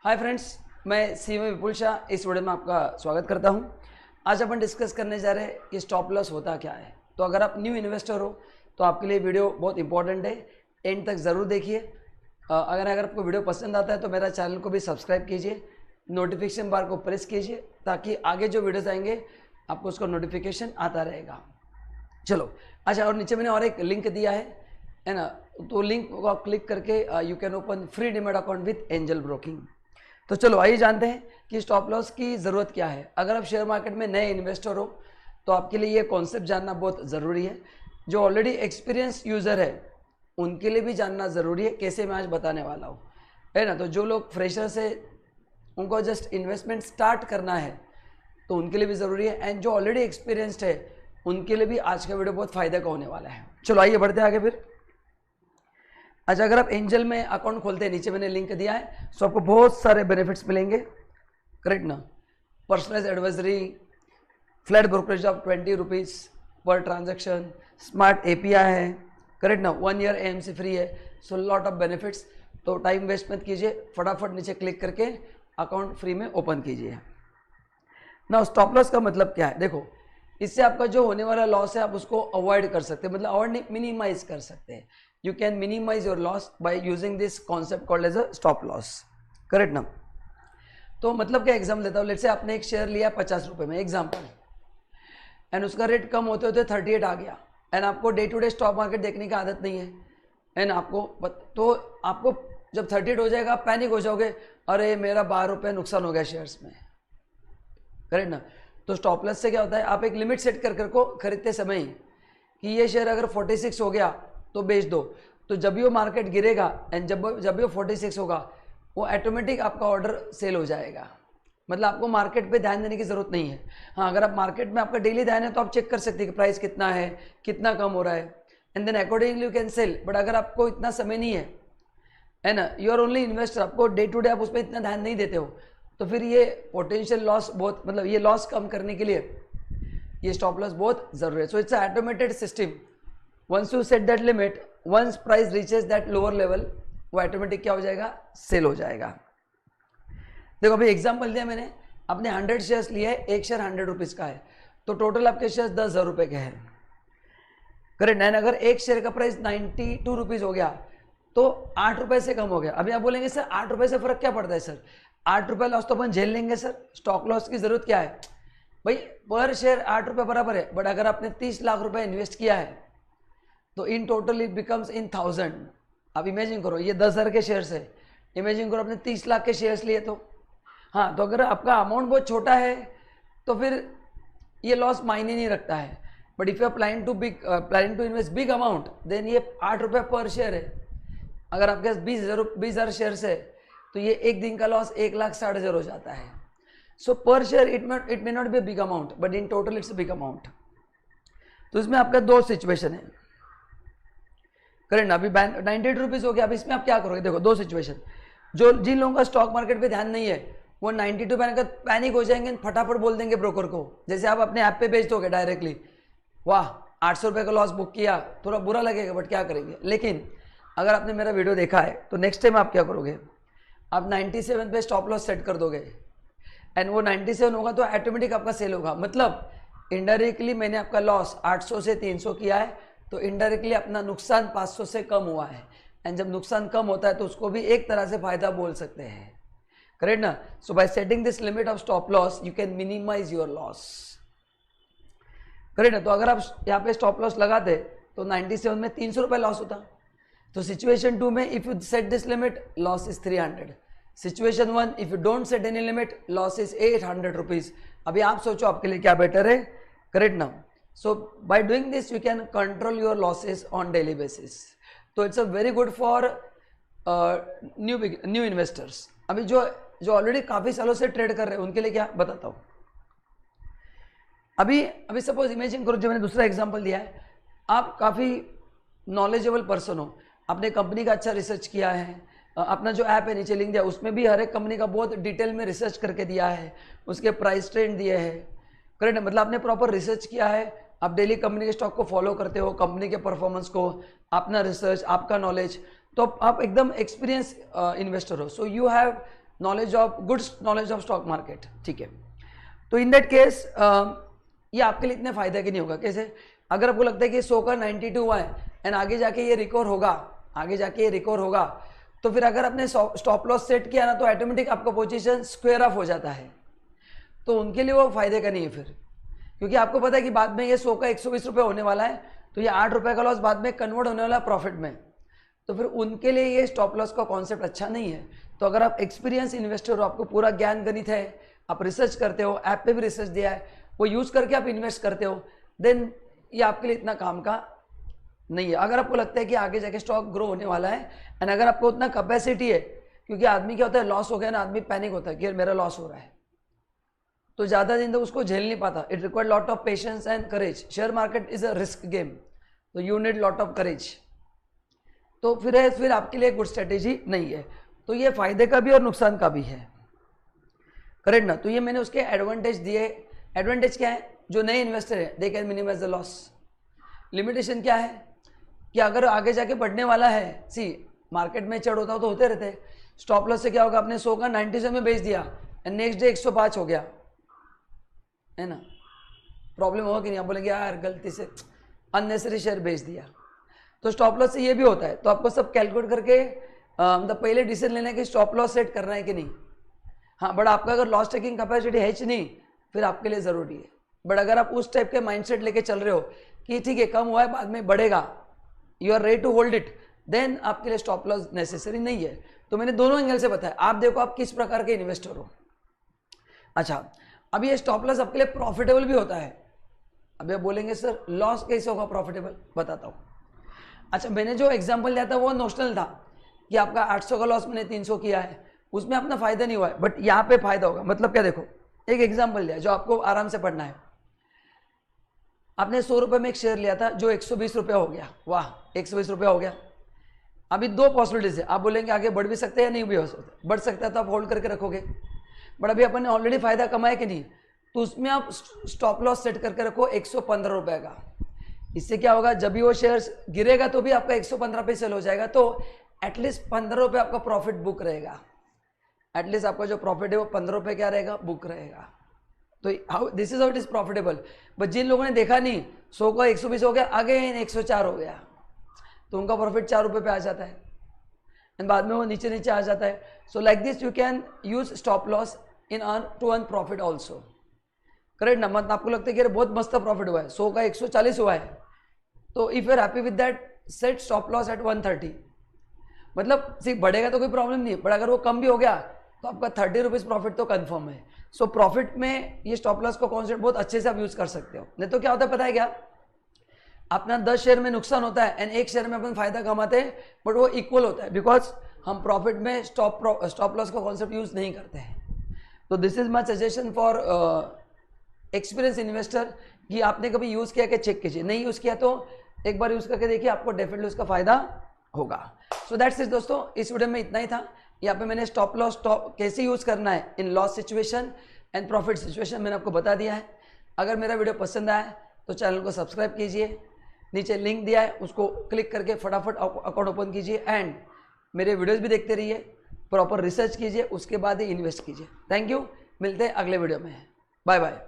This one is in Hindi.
हाय फ्रेंड्स, मैं सीएम विपुल शाह इस वीडियो में आपका स्वागत करता हूं। आज अपन डिस्कस करने जा रहे हैं कि स्टॉप लॉस होता क्या है। तो अगर आप न्यू इन्वेस्टर हो तो आपके लिए वीडियो बहुत इंपॉर्टेंट है, एंड तक ज़रूर देखिए। अगर आपको वीडियो पसंद आता है तो मेरा चैनल को भी सब्सक्राइब कीजिए, नोटिफिकेशन बार को प्रेस कीजिए ताकि आगे जो वीडियोज़ आएंगे आपको उसका नोटिफिकेशन आता रहेगा। चलो अच्छा, और नीचे मैंने और एक लिंक दिया है ना, तो लिंक को आप क्लिक करके you can open free demat account with angel broking. तो चलो आइए जानते हैं कि स्टॉप लॉस की ज़रूरत क्या है। अगर आप शेयर मार्केट में नए इन्वेस्टर हो तो आपके लिए ये कॉन्सेप्ट जानना बहुत ज़रूरी है। जो ऑलरेडी एक्सपीरियंस यूज़र है उनके लिए भी जानना ज़रूरी है, कैसे मैं आज बताने वाला हूँ, है ना। तो जो लोग फ्रेशर से उनको जस्ट इन्वेस्टमेंट स्टार्ट करना है तो उनके लिए भी ज़रूरी है, एंड जो ऑलरेडी एक्सपीरियंस्ड है उनके लिए भी आज का वीडियो बहुत फ़ायदा का होने वाला है। चलो आइए बढ़ते हैं आगे फिर। अच्छा, अगर आप एंजल में अकाउंट खोलते हैं, नीचे मैंने लिंक दिया है, सो आपको बहुत सारे बेनिफिट्स मिलेंगे, करेक्ट ना। Personalize advisory, flat brokerage of 20 rupees per transaction, smart API है, करेक्ट ना, 1 ईयर एएमसी फ्री है, सो लॉट ऑफ बेनिफिट्स। तो टाइम वेस्ट मत कीजिए, फटाफट नीचे क्लिक करके अकाउंट फ्री में ओपन कीजिए ना। स्टॉप लॉस का मतलब क्या है? देखो, इससे आपका जो होने वाला लॉस है आप उसको अवॉइड कर सकते हैं, मतलब अवॉइड नहीं, मिनिमाइज कर सकते हैं। You can minimise your loss by using this concept called as a stop loss, correct ना। तो मतलब क्या, एग्जाम्पल देता हूँ। लेट्स से आपने एक शेयर लिया 50 रुपये में, एग्जाम्पल, एंड उसका रेट कम होते होते 38 आ गया, एंड आपको day to day stock market देखने की आदत नहीं है, एंड तो आपको जब 38 हो जाएगा आप पैनिक हो जाओगे, अरे मेरा 12 रुपये नुकसान हो गया शेयर्स में, करेक्ट ना। तो स्टॉप लॉस से क्या होता है, आप एक लिमिट सेट कर को खरीदते समय ही कि ये शेयर अगर 46 हो गया तो बेच दो। तो जब भी वो मार्केट गिरेगा एंड जब भी वो 46 होगा वो ऑटोमेटिक आपका ऑर्डर सेल हो जाएगा। मतलब आपको मार्केट पे ध्यान देने की जरूरत नहीं है। हाँ, अगर आप मार्केट में आपका डेली ध्यान है तो आप चेक कर सकते हैं कि प्राइस कितना है, कितना कम हो रहा है, and then accordingly you can sell. But अगर आपको इतना समय नहीं है ना, यू आर ओनली इन्वेस्टर, आपको डे टू डे आप उस पर इतना ध्यान नहीं देते हो, तो फिर ये पोटेंशियल लॉस बहुत, मतलब ये लॉस कम करने के लिए ये स्टॉप लॉस बहुत जरूरी है। So it's automated system. Once you set that limit, once price reaches that lower level, वो ऑटोमेटिक क्या हो जाएगा, सेल हो जाएगा। देखो अभी एग्जांपल दिया मैंने, आपने 100 शेयर्स लिए है, एक शेयर 100 रुपीज़ का है, तो टोटल आपके शेयर्स 10,000 रुपये के हैं, करेक्ट। एंड अगर एक शेयर का प्राइस 92 रुपीज़ हो गया तो 8 रुपये से कम हो गया। अभी आप बोलेंगे सर 8 रुपये से फर्क क्या पड़ता है सर, 8 रुपये लॉस तो अपन झेल लेंगे सर, स्टॉक लॉस की जरूरत क्या है भाई, पर शेयर 8 रुपये बराबर है। बट अगर आपने 30 लाख रुपए इन्वेस्ट किया है तो इन टोटल इट बिकम्स इन 1000। आप इमेजिन करो, ये 10,000 के शेयर्स है, इमेजिन करो आपने 30 लाख के शेयर्स लिए तो, हाँ, तो अगर आपका अमाउंट बहुत छोटा है तो फिर ये लॉस मायने नहीं रखता है। But if you are planning to invest big amount, then ये 8 रुपये पर शेयर है। अगर आपके पास 20,000 शेयर्स है तो ये एक दिन का लॉस 1,60,000 हो जाता है। सो पर share it may not be big amount, but in total it's big amount. तो इसमें आपका दो सिचुएशन है, करेक्ट ना। अभी 98 रुपीज़ हो गया, अब इसमें आप क्या करोगे? देखो, दो सिचुएशन। जिन लोगों का स्टॉक मार्केट पे ध्यान नहीं है वो 92 पे पैनिक हो जाएंगे, फटाफट बोल देंगे ब्रोकर को, जैसे आप अपने ऐप पे बेच दोगे डायरेक्टली, वाह 800 रुपये का लॉस बुक किया, थोड़ा बुरा लगेगा बट क्या करेंगे। लेकिन अगर आपने मेरा वीडियो देखा है तो नेक्स्ट टाइम आप क्या करोगे, आप 97 पे स्टॉप लॉस सेट कर दोगे, एंड वो 97 होगा तो ऑटोमेटिक आपका सेल होगा। मतलब इनडायरेक्टली मैंने आपका लॉस 800 से 300 किया है, तो इनडायरेक्टली अपना नुकसान 500 से कम हुआ है, एंड जब नुकसान कम होता है तो उसको भी एक तरह से फायदा बोल सकते हैं, करेक्ट ना। So by setting this limit of stop loss you can minimise your loss, correct ना। तो अगर आप यहाँ पे स्टॉप लॉस लगाते तो 97 में 300 रुपये लॉस होता। तो सिचुएशन 2 में if you set this limit, loss is 300। Situation 1, if you don't set any limit, loss is 800 rupees. अभी आप सोचो आपके लिए क्या बेटर है, करेक्ट ना। So by doing this you can control your losses on daily basis. तो it's a very good for new investors. अभी जो ऑलरेडी काफ़ी सालों से ट्रेड कर रहे हैं उनके लिए क्या बताता हूँ। अभी सपोज इमेजिन करो, जो मैंने दूसरा एग्जांपल दिया है, आप काफ़ी नॉलेजेबल पर्सन हो, आपने कंपनी का अच्छा रिसर्च किया है, अपना जो ऐप है नीचे लिंक दिया उसमें भी हर एक कंपनी का बहुत डिटेल में रिसर्च करके दिया है, उसके प्राइस ट्रेंड दिए हैं, करेक्ट। मतलब आपने प्रॉपर रिसर्च किया है, आप डेली कंपनी के स्टॉक को फॉलो करते हो, कंपनी के परफॉर्मेंस को, अपना रिसर्च, आपका नॉलेज, तो आप एकदम एक्सपीरियंस इन्वेस्टर हो। So you have knowledge of good knowledge of stock market, ठीक है। तो इन दैट केस ये आपके लिए इतने फायदे के नहीं होगा। कैसे? अगर आपको लगता है कि 100 का 92 हुआ है एंड आगे जाके ये रिकवर होगा, आगे जाके ये रिकवर होगा, तो फिर अगर आपने स्टॉप लॉस सेट किया ना तो ऑटोमेटिक आपका पोजीशन स्क्वायर ऑफ हो जाता है। तो उनके लिए वो फायदे का नहीं है फिर, क्योंकि आपको पता है कि बाद में ये 100 का 120 रुपये होने वाला है, तो ये 8 रुपये का लॉस बाद में कन्वर्ट होने वाला है प्रॉफिट में। तो फिर उनके लिए ये स्टॉप लॉस का कॉन्सेप्ट अच्छा नहीं है। तो अगर आप एक्सपीरियंस इन्वेस्टर हो, आपको पूरा ज्ञान गणित है, आप रिसर्च करते हो, ऐप पे भी रिसर्च दिया है, वो यूज़ करके आप इन्वेस्ट करते हो, देन ये आपके लिए इतना काम का नहीं है। अगर आपको लगता है कि आगे जाके स्टॉक ग्रो होने वाला है एंड अगर आपको उतना कैपेसिटी है, क्योंकि आदमी क्या होता है, लॉस हो गया ना, आदमी पैनिक होता है कि मेरा लॉस हो रहा है, तो ज़्यादा दिन तक उसको झेल नहीं पाता। It required lot of patience and courage. Share market is a risk game, तो you need lot of courage. तो फिर आपके लिए गुड स्ट्रेटेजी नहीं है। तो ये फायदे का भी और नुकसान का भी है, करेक्ट ना। तो ये मैंने उसके एडवांटेज दिए। एडवांटेज क्या है? जो नए इन्वेस्टर है they can minimize the loss. Limitation क्या है कि अगर आगे जाके बढ़ने वाला है, सी मार्केट में चढ़ होता हो तो होते रहते हैं। स्टॉप लॉस से क्या होगा, आपने 100 का 90 में बेच दिया एंड नेक्स्ट डे 105 हो गया, है ना, प्रॉब्लम होगा कि नहीं? आप बोलेंगे यार गलती से अननेसेसरी शेयर बेच दिया। तो स्टॉप लॉस से ये भी होता है। तो आपको सब कैलकुलेट करके मतलब पहले डिसीजन लेना है कि स्टॉप लॉस सेट करना है कि नहीं। हाँ, बट आपका अगर लॉस टेकिंग कैपेसिटी है नहीं, फिर आपके लिए ज़रूरी है। बट अगर आप उस टाइप के माइंडसेट लेके चल रहे हो कि ठीक है कम हुआ है बाद में बढ़ेगा, you are ready to hold it, then आपके लिए स्टॉप लॉस नेसेसरी नहीं है। तो मैंने दोनों एंगल से बताया। आप देखो आप किस प्रकार के इन्वेस्टर हो। अच्छा, अब ये स्टॉप लॉस आपके लिए प्रॉफिटेबल भी होता है। अभी आप बोलेंगे सर लॉस कैसे होगा प्रॉफिटेबल, बताता हूँ। अच्छा, मैंने जो एग्जांपल दिया था वो नोशनल था कि आपका 800 का लॉस मैंने 300 किया है, उसमें अपना फायदा नहीं हुआ है, बट यहाँ पे फायदा होगा। मतलब क्या, देखो एक एग्जांपल दिया जो आपको आराम से पढ़ना है। आपने 100 रुपये में एक शेयर लिया था जो 120 रुपये हो गया, वाह 120 रुपये हो गया। अभी दो पॉसिबिलिटीज है, आप बोलेंगे आगे बढ़ भी सकते हैं या नहीं भी हो सकता। बढ़ सकता है तो आप होल्ड करके रखोगे, बट अभी अपन ने ऑलरेडी फायदा कमाया कि नहीं, तो उसमें आप स्टॉप लॉस सेट करके रखो 115 रुपये का। इससे क्या होगा, जब भी वो शेयर्स गिरेगा तो भी आपका 115 पे सेल हो जाएगा, तो एटलीस्ट 15 रुपये आपका प्रॉफिट बुक रहेगा। एटलीस्ट आपका जो प्रॉफिट है वो 15 रुपये क्या रहेगा, बुक रहेगा। तो how this is how it is profitable. But जिन लोगों ने देखा नहीं 100 का 120 हो गया, आगे 104 हो गया, तो उनका प्रॉफिट 4 रुपये पे आ जाता है एंड बाद में वो नीचे नीचे आ जाता है। So like this you can use stop loss in to earn profit also, correct ना। मतलब आपको लगता है कि बहुत मस्त प्रॉफिट हुआ है, 100 का 140 हुआ है, तो if you are happy with that set stop loss at 130। मतलब सिर्फ बढ़ेगा तो कोई प्रॉब्लम नहीं है, बट अगर वो कम भी हो गया तो आपका 30 रुपीज़ प्रॉफिट तो कंफर्म है। सो प्रॉफिट में ये स्टॉप लॉस का कॉन्सेप्ट बहुत अच्छे से आप यूज कर सकते हो। नहीं तो क्या होता है पता है क्या, अपना 10 शेयर में नुकसान होता है एंड एक शेयर में अपन फायदा कमाते हैं, बट वो इक्वल होता है बिकॉज हम प्रॉफिट में स्टॉप लॉस का कॉन्सेप्ट यूज नहीं करते हैं। तो this is my suggestion for experience investor कि आपने कभी यूज किया कि चेक कीजिए, नहीं यूज किया तो एक बार यूज करके देखिए, आपको डेफिनेटली उसका फायदा होगा। सो दैट्स इट दोस्तों, इस वीडियो में इतना ही था। यहाँ पे मैंने स्टॉप लॉस कैसे यूज करना है in loss situation and profit situation मैंने आपको बता दिया है। अगर मेरा वीडियो पसंद आया तो चैनल को सब्सक्राइब कीजिए, नीचे लिंक दिया है उसको क्लिक करके फटाफट अकाउंट ओपन कीजिए एंड मेरे वीडियोस भी देखते रहिए, प्रॉपर रिसर्च कीजिए, उसके बाद ही इन्वेस्ट कीजिए। थैंक यू, मिलते हैं अगले वीडियो में, बाय बाय।